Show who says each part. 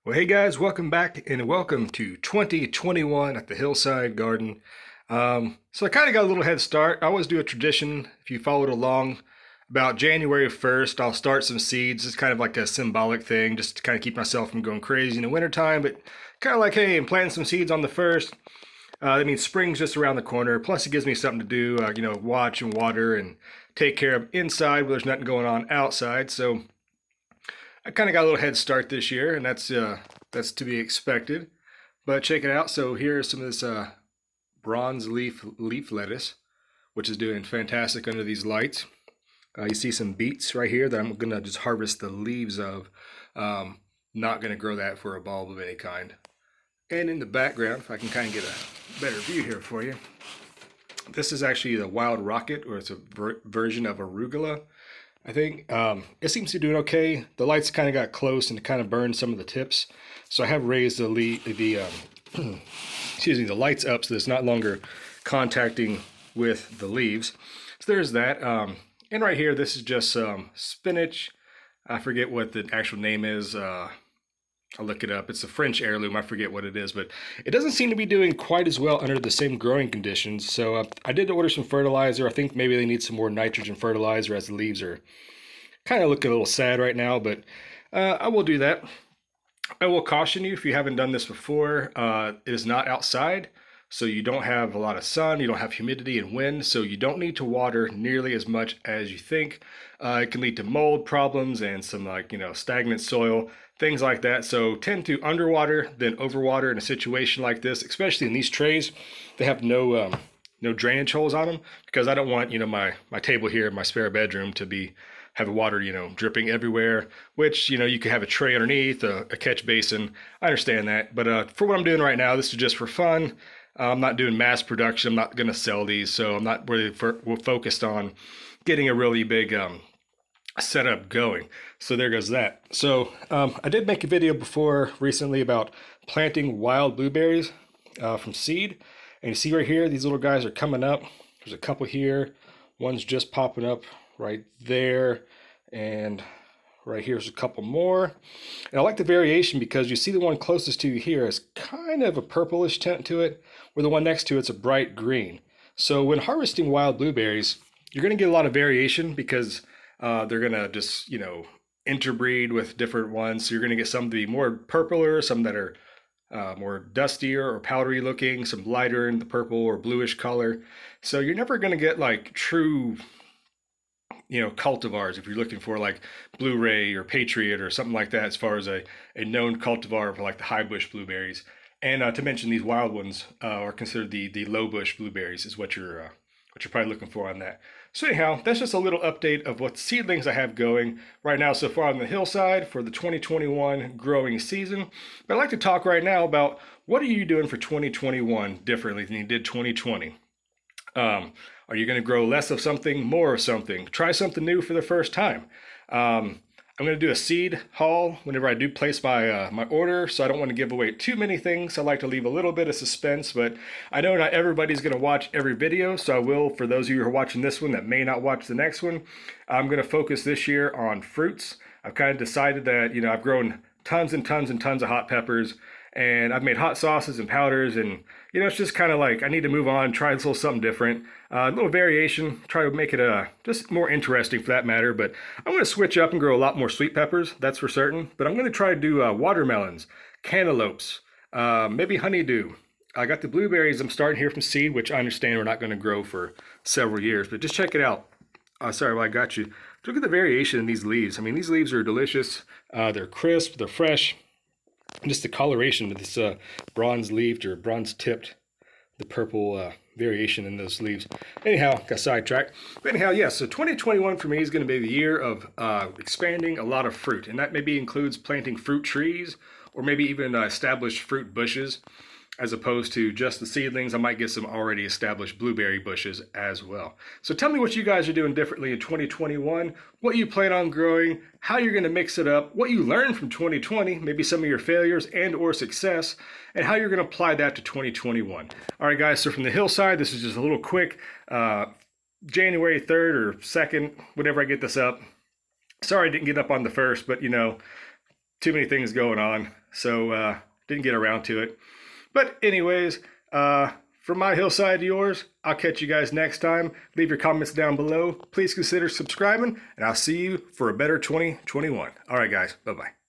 Speaker 1: Well, hey guys, welcome back and welcome to 2021 at the Hillside Garden. So I kind of got a little head start. I always do a tradition, if you followed along, about January 1st, I'll start some seeds. It's kind of like a symbolic thing, just to kind of keep myself from going crazy in the wintertime, but kind of like, hey, I'm planting some seeds on the 1st. That means spring's just around the corner. Plus, it gives me something to do, watch and water and take care of inside where there's nothing going on outside. So I kind of got a little head start this year, and that's to be expected. But check it out. So here's some of this bronze leaf lettuce, which is doing fantastic under these lights. You see some beets right here that I'm gonna just harvest the leaves of. Not gonna grow that for a bulb of any kind. And in the background, if I can kind of get a better view here for you, this is actually the wild rocket, or it's a version of arugula. I think it seems to be doing okay. The lights kind of got close and kind of burned some of the tips, so I have raised excuse me, the lights up so that it's not longer contacting with the leaves. So there's that. And right here, this is just spinach. I forget what the actual name is. I'll look it up. It's a French heirloom. I forget what it is, but it doesn't seem to be doing quite as well under the same growing conditions. So I did order some fertilizer. I think maybe they need some more nitrogen fertilizer as the leaves are kind of looking a little sad right now, but I will do that. I will caution you, if you haven't done this before, it is not outside, so you don't have a lot of sun, you don't have humidity and wind, so you don't need to water nearly as much as you think. It can lead to mold problems and some stagnant soil, things like that. So tend to underwater than overwater in a situation like this, especially in these trays. They have no drainage holes on them, because I don't want my table here in my spare bedroom to be have water dripping everywhere, which you could have a tray underneath a catch basin. I understand that, but for what I'm doing right now, this is just for fun. I'm not doing mass production. I'm not going to sell these, so I'm not really focused on getting a really big setup going. So there goes that. So I did make a video before recently about planting wild blueberries from seed, and you see right here, these little guys are coming up. There's a couple here. One's just popping up right there, and right here's a couple more. And I like the variation because you see the one closest to you here is kind of a purplish tint to it, where the one next to it's a bright green. So when harvesting wild blueberries, you're going to get a lot of variation because they're going to just interbreed with different ones. So you're going to get some to be more purpler, some that are more dustier or powdery looking, some lighter in the purple or bluish color. So you're never going to get like true cultivars if you're looking for like Blue Ray or Patriot or something like that, as far as a known cultivar for like the high bush blueberries. And to mention, these wild ones are considered the low bush blueberries, is what you're probably looking for on that. So anyhow, that's just a little update of what seedlings I have going right now so far on the hillside for the 2021 growing season. But I'd like to talk right now about what are you doing for 2021 differently than you did 2020. Are you going to grow less of something, more of something? Try something new for the first time. I'm going to do a seed haul whenever I do place my order, so I don't want to give away too many things. I like to leave a little bit of suspense, but I know not everybody's going to watch every video, so I will, for those of you who are watching this one that may not watch the next one, I'm going to focus this year on fruits. I've kind of decided that, I've grown tons and tons and tons of hot peppers, and I've made hot sauces and powders, and it's just kind of like I need to move on, try a little something different, a little variation, try to make it just more interesting for that matter. But I'm going to switch up and grow a lot more sweet peppers, that's for certain. But I'm going to try to do watermelons, cantaloupes, maybe honeydew. I got the blueberries I'm starting here from seed, which I understand we're not going to grow for several years, but just check it out. Sorry, well, I got you. Look at the variation in these leaves. I mean, these leaves are delicious. They're crisp, they're fresh. Just the coloration of this bronze leafed or bronze tipped, the purple variation in those leaves. Anyhow, got sidetracked. But anyhow, yes, so 2021 for me is going to be the year of expanding a lot of fruit. And that maybe includes planting fruit trees or maybe even established fruit bushes, as opposed to just the seedlings. I might get some already established blueberry bushes as well. So tell me what you guys are doing differently in 2021, what you plan on growing, how you're going to mix it up, what you learned from 2020, maybe some of your failures and or success, and how you're going to apply that to 2021. All right, guys, so from the hillside, this is just a little quick January 3rd or 2nd, whenever I get this up. Sorry I didn't get up on the 1st, but too many things going on. so didn't get around to it. But anyways, from my hillside to yours, I'll catch you guys next time. Leave your comments down below. Please consider subscribing, and I'll see you for a better 2021. All right, guys. Bye-bye.